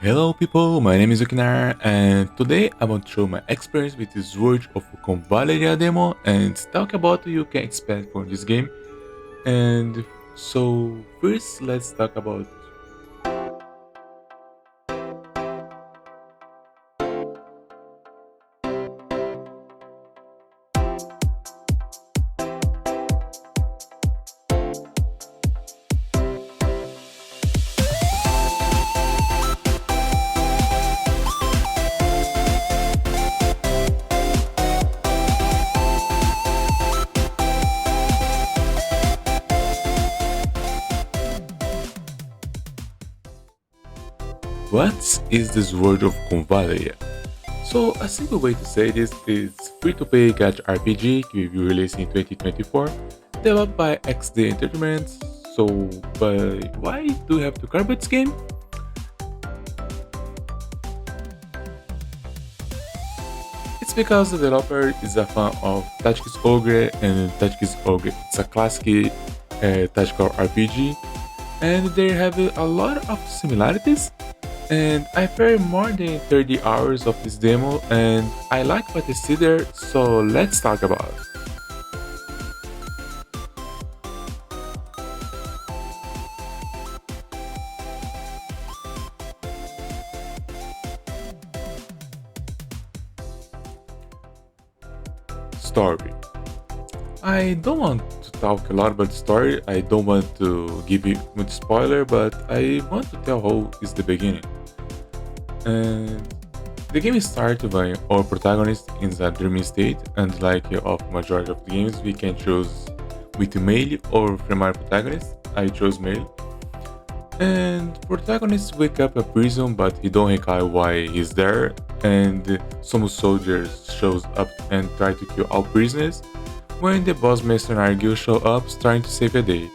Hello people, my name is Yuknar and today I want to show my experience with the Sword of Convallaria demo and talk about what you can expect from this game. And so first let's talk about what is the Sword of Convallaria. So a simple way to say this is free-to-play gacha RPG will be released in 2024, developed by XD Entertainment. So, but why do you have to care about this game? It's because the developer is a fan of Tactics Ogre, and Tactics Ogre it's a classic tactical RPG, and they have a lot of similarities. And I played more than 30 hours of this demo, and I like what I see there, so let's talk about it. Story. I don't want to talk a lot about the story. I don't want to give you much spoiler, but I want to tell how is the beginning. And the game starts by our protagonist in the dreaming state, and like of majority of the games, we can choose with male or female protagonist. I chose male. And protagonist wake up a prison, but he don't recall why he's there. And some soldiers shows up and try to kill all prisoners. When the boss mercenary guild show up, trying to save the day.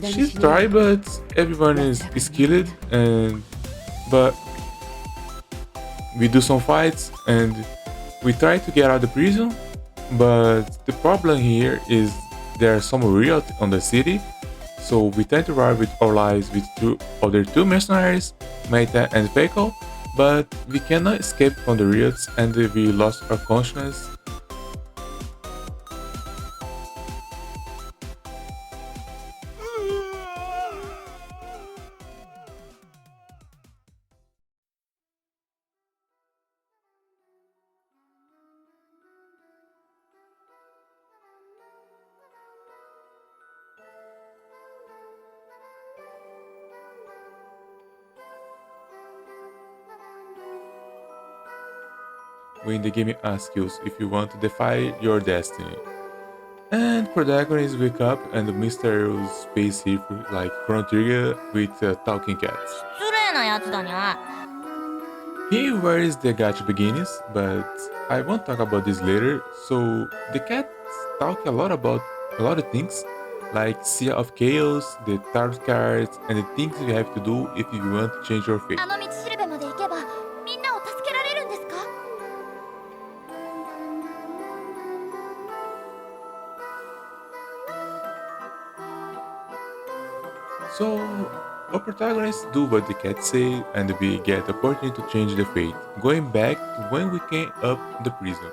She's dry, but everyone is skilled, and but we do some fights and we try to get out of the prison. But the problem here is there are some riot on the city, so we tend to ride with our lives with other two mercenaries, Meta and Fako, but we cannot escape from the riots and we lost our consciousness. When the game asks you if you want to defy your destiny. And protagonists wake up and the mysterious space hero like Chrono Trigger with talking cats. 失礼なやつだにゃ。Here where is the gacha begins, but I won't talk about this later. So the cats talk a lot of things, like Sea of Chaos, the tarot cards, and the things you have to do if you want to change your fate. あの道しるべまで行けばみんなを助けられるんですか？ So our protagonists do what the cats say, and we get the opportunity to change the fate, going back to when we came up the prison.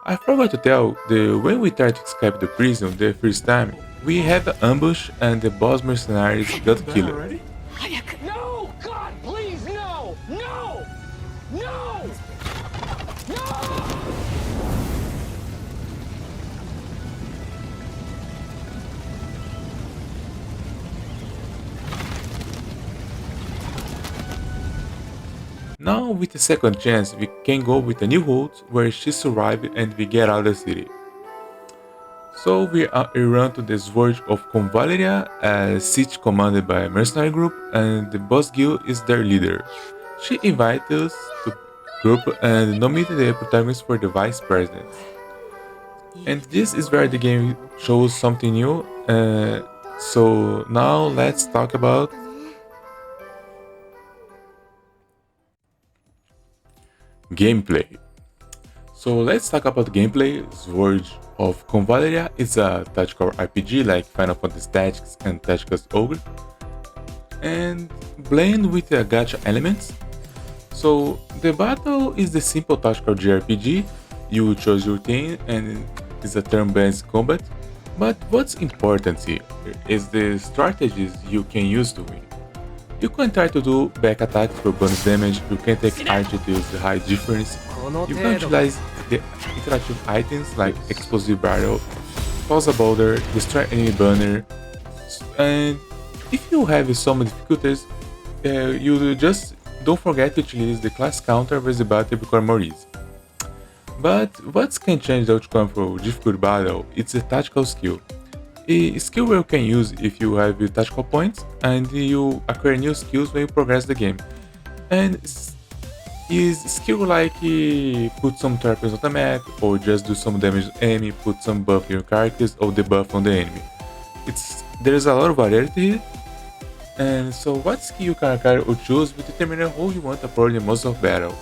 I forgot to tell, when we tried to escape the prison the first time, we had an ambush and the boss mercenaries got killed. No! God, please, no! No! No! No! Now with a second chance, we can go with a new route where she survived and we get out of the city. So we are run to the Sword of Convallaria, a siege commanded by a mercenary group, and the boss guild is their leader. She invites us to group and nominated the protagonist for the vice president. And this is where the game shows something new. So now let's talk about gameplay. So let's talk about gameplay. Sword of Convallaria is a tactical RPG like Final Fantasy Tactics and Tactics Ogre, and blend with the gacha elements. So the battle is the simple tactical JRPG. You choose your team and it's a turn-based combat. But what's important here is the strategies you can use to win. You can try to do back attacks for bonus damage, you can take archer to use the high difference, you can utilize the interactive items like explosive barrel, toss a boulder, destroy enemy banner, and if you have some difficulties, you just don't forget to utilize the class counter where the battle becomes more easy. But what can change the outcome for difficult battle? It's a tactical skill. A skill where you can use if you have your tactical points and you acquire new skills when you progress the game. And is skill like put some trappings on the map or just do some damage to enemy, put some buff in your characters or debuff on the enemy. There's a lot of variety here. And so what skill you can acquire or choose will determine how you want to approach the most of battle.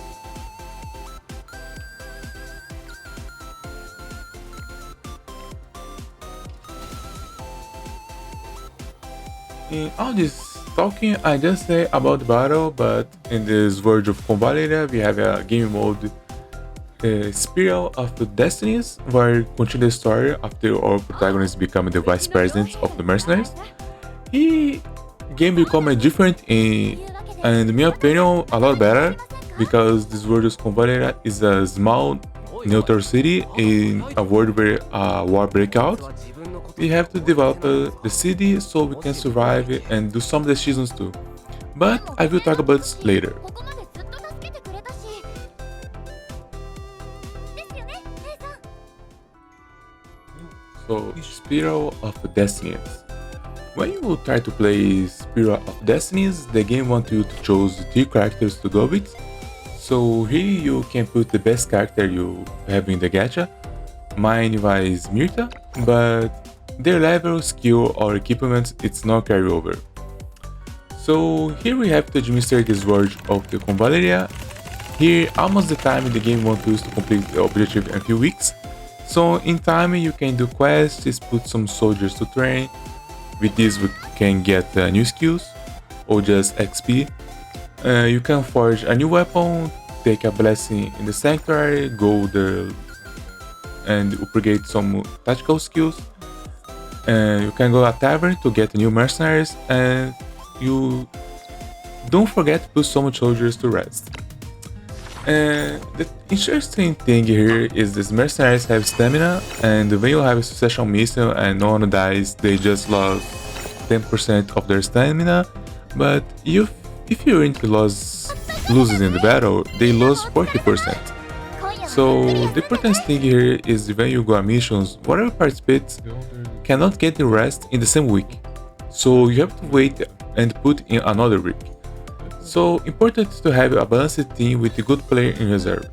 In all this talking, I just say about the battle, but in this Sword of Convallaria we have a game mode Spiral of the Destinies, where continue the story after our protagonist become the vice president of the mercenaries. He game become different and in my opinion a lot better, because this Sword of Convallaria is a small neutral city in a world where a war break out. We have to develop the city so we can survive and do some decisions too. But I will talk about this later. ここまでずっと助けてくれたし。ですよね、レイさん。 So, Spiral of Destinies. When you try to play Spiral of Destinies, the game wants you to choose 3 characters to go with. So here you can put the best character you have in the gacha. Mine was Mirta, but their level, skill or equipment it's not carry over. So here we have to administer this Sword of the Convallaria. Here almost the time the game wants us to complete the objective in a few weeks. So in time you can do quests, put some soldiers to train. With this we can get new skills or just XP. You can forge a new weapon, take a blessing in the sanctuary, go there and upgrade some tactical skills. You can go to a tavern to get new mercenaries, and you don't forget to put some soldiers to rest. And the interesting thing here is these mercenaries have stamina, and when you have a succession mission and no one dies, they just lost 10% of their stamina. But if you really loses in the battle, they lose 40%. So the important thing here is when you go on missions, whatever participates cannot get the rest in the same week. So you have to wait and put in another week. So important to have a balanced team with a good player in reserve.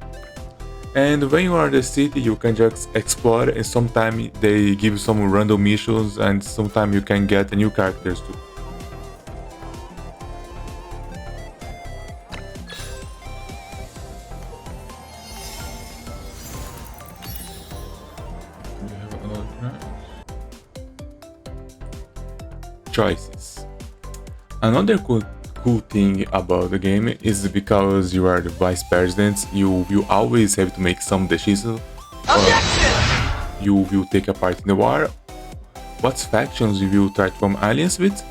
And when you are in the city, you can just explore, and sometimes they give some random missions, and sometimes you can get new characters too. Choices. Another cool thing about the game is because you are the vice president, you always have to make some decisions. You will take a part in the war, what factions you will try to form alliance with,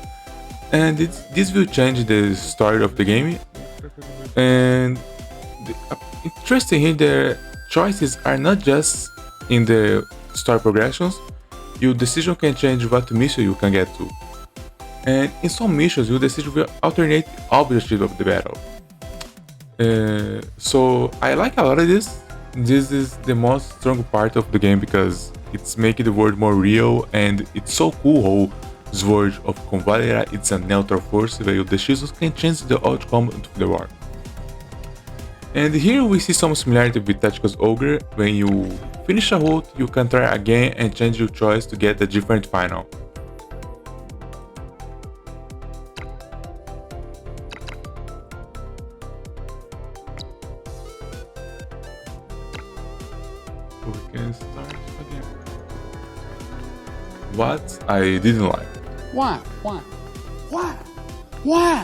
and this will change the story of the game. And interesting here, the choices are not just in the story progressions. Your decision can change what mission you can get to. And in some missions, your decision will alternate objectives of the battle. So I like a lot of this. This is the most strong part of the game because it's making the world more real, and it's so cool how Sword of Convallaria it's a neutral force where the decisions can change the outcome of the war. And here we see some similarity with Tactical's Ogre. When you finish a route, you can try again and change your choice to get a different final. We can start again. What I didn't like. Why? Why? Why? Why?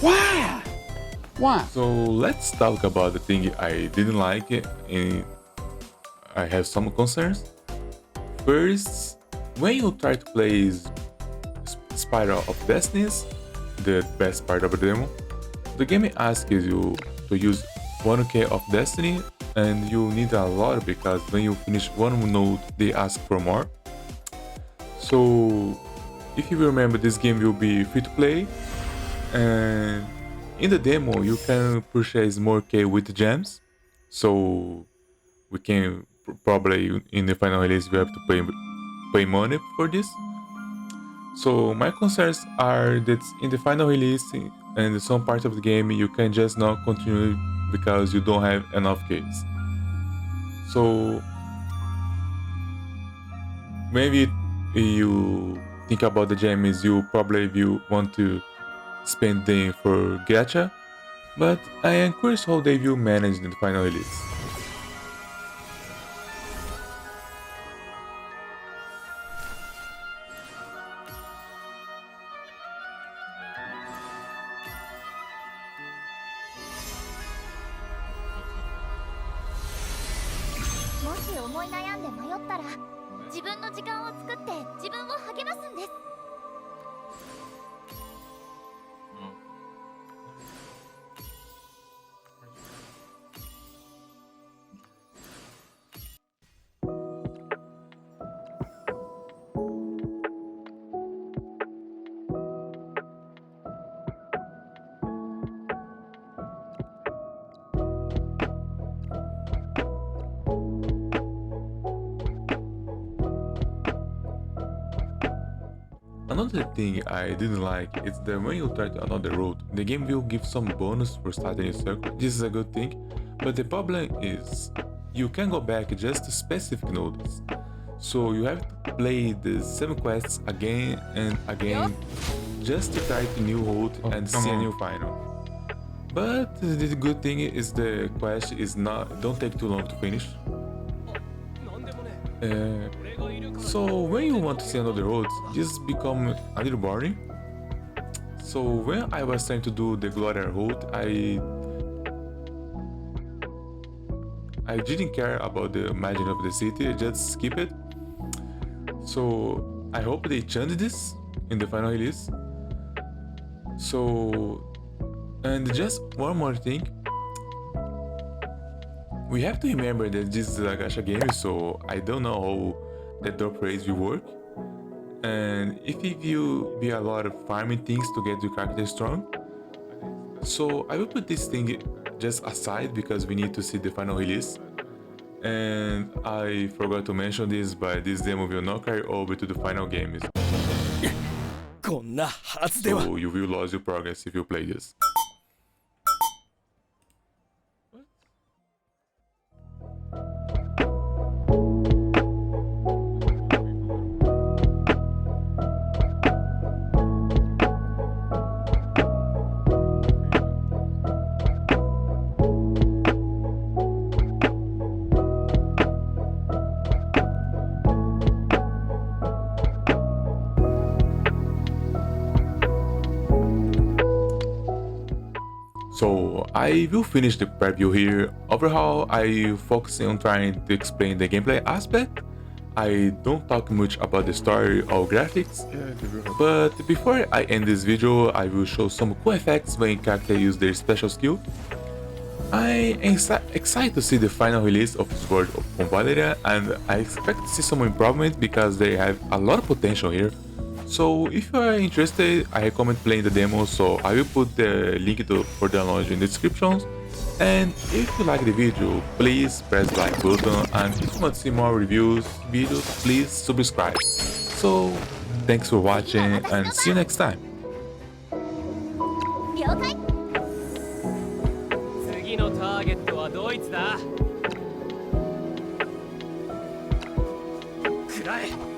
Why? Why? So let's talk about the thing I didn't like and I have some concerns. First, when you try to play Spiral of Destinies, the best part of the demo, the game asks you to use 1k of Destiny and you need a lot because when you finish one node they ask for more. So if you remember, this game will be free to play, and in the demo you can purchase more K with gems. So we can probably in the final release we have to pay money for this. So my concerns are that in the final release and some part of the game you can just not continue because you don't have enough keys. So maybe you think about the gems, you probably will want to spend them for gacha, but I am curious how they will manage in the final release. もし思い悩んで迷ったら自分の時間を作って自分を励ますんです。Another thing I didn't like is that when you try to another route, the game will give some bonus for starting a circle. This is a good thing, but the problem is you can go back just to specific nodes. So you have to play the same quests again and again just to try the new route and see a new final. But the good thing is the quest is not don't take too long to finish. So when you want to see another road, this become a little boring. So when I was trying to do the Gloria route, I didn't care about the margin of the city, I just skip it. So I hope they change this in the final release. So, and just one more thing. We have to remember that this is a gacha game, so I don't know how the drop rates will work. And if it will be a lot of farming things to get your character strong. So I will put this thing just aside because we need to see the final release. And I forgot to mention this, but this demo will not carry over to the final game. こんなはずでは So you will lose your progress if you play this. So I will finish the preview here. Overall, I focus on trying to explain the gameplay aspect. I don't talk much about the story or graphics, but before I end this video, I will show some cool effects when characters use their special skill. I am excited to see the final release of Sword of Convallaria, and I expect to see some improvement because they have a lot of potential here. So if you are interested, I recommend playing the demo, so I will put the link for download in the description. And if you like the video, please press the like button, and if you want to see more reviews videos, please subscribe. So thanks for watching and see you next time. 了解。次のターゲットはドイツだ。くらえ。